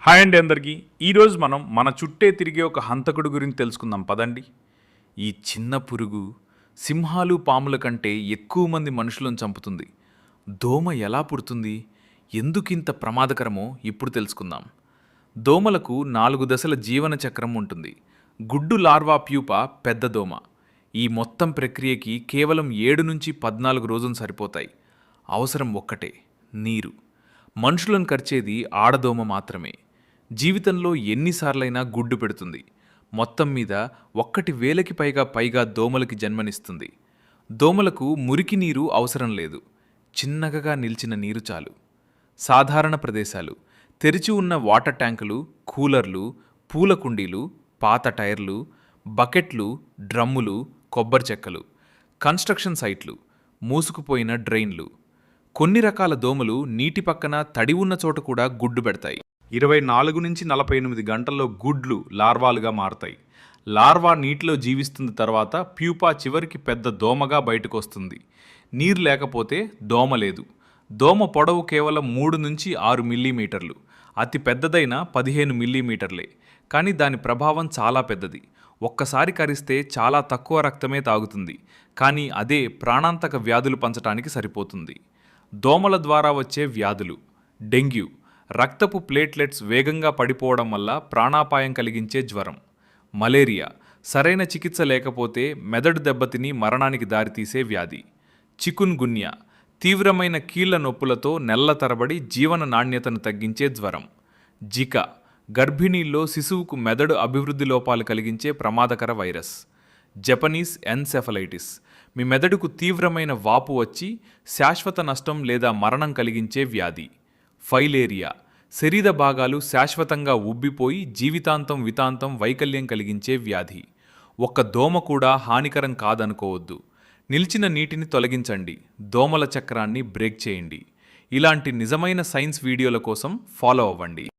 Hi అండి అందరికీ. ఈరోజు మనం మన చుట్టే తిరిగే ఒక హంతకుడు గురించి తెలుసుకుందాం పదండి. ఈ చిన్న పురుగు సింహాలు పాముల కంటే ఎక్కువ మంది మనుషులను చంపుతుంది. దోమ ఎలా పుడుతుంది, ఎందుకింత ప్రమాదకరమో ఇప్పుడు తెలుసుకుందాం. దోమలకు 4 దశల జీవన చక్రం ఉంటుంది. గుడ్డు లార్వా ప్యూపా పెద్ద దోమ. ఈ మొత్తం ప్రక్రియకి కేవలం 7 నుంచి 14 రోజులు సరిపోతాయి. అవసరం ఒక్కటే, నీరు. మనుషులను కరిచేది ఆడదోమ మాత్రమే. జీవితంలో ఎన్నిసార్లైనా గుడ్డు పెడుతుంది. మొత్తం మీద 1,000కి పైగా దోమలకి జన్మనిస్తుంది. దోమలకు మురికి నీరు అవసరం లేదు. చిన్నగా నిలిచిన నీరు చాలు. సాధారణ ప్రదేశాలు: తెరిచి ఉన్న వాటర్ ట్యాంకులు, కూలర్లు, పూల కుండీలు, పాత టైర్లు, బకెట్లు, డ్రమ్ములు, కొబ్బరి చెక్కలు. కన్స్ట్రక్షన్ సైట్లు, మూసుకుపోయిన డ్రైన్లు. కొన్ని రకాల దోమలు నీటి పక్కన తడి ఉన్న చోట కూడా గుడ్డు పెడతాయి. 24 నుంచి 48 గంటల్లో గుడ్లు లార్వాలుగా మారతాయి. లార్వా నీటిలో జీవిస్తున్న తర్వాత ప్యూపా చివరికి పెద్ద దోమగా బయటకు వస్తుంది. నీరు లేకపోతే దోమ లేదు. దోమ పొడవు కేవలం 3 నుంచి 6 మిల్లీమీటర్లు. అతి పెద్దదైన 15 మిల్లీమీటర్లే. కానీ దాని ప్రభావం చాలా పెద్దది. ఒక్కసారి కరిస్తే చాలా తక్కువ రక్తమే తాగుతుంది. కానీ అదే ప్రాణాంతక వ్యాధులు పంచడానికి సరిపోతుంది. దోమల ద్వారా వచ్చే వ్యాధులు: డెంగ్యూ, రక్తపు ప్లేట్లెట్స్ వేగంగా పడిపోవడం వల్ల ప్రాణాపాయం కలిగించే జ్వరం. మలేరియా, సరైన చికిత్స లేకపోతే మెదడు దెబ్బతిని మరణానికి దారితీసే వ్యాధి. చికున్ గున్యా, తీవ్రమైన కీళ్ల నొప్పులతో నెలల తరబడి జీవన నాణ్యతను తగ్గించే జ్వరం. జికా, గర్భిణీల్లో శిశువుకు మెదడు అభివృద్ధి లోపాలు కలిగించే ప్రమాదకర వైరస్. జపనీస్ ఎన్సెఫలైటిస్, మీ మెదడుకు తీవ్రమైన వాపు వచ్చి శాశ్వత నష్టం లేదా మరణం కలిగించే వ్యాధి. ఫైలేరియా, శరీర భాగాలు శాశ్వతంగా ఉబ్బిపోయి జీవితాంతం వైకల్యం కలిగించే వ్యాధి. ఒక్క దోమ కూడా హానికరం కాదనుకోవద్దు. నిలిచిన నీటిని తొలగించండి. దోమల చక్రాన్ని బ్రేక్ చేయండి. ఇలాంటి నిజమైన సైన్స్ వీడియోల కోసం ఫాలో అవ్వండి.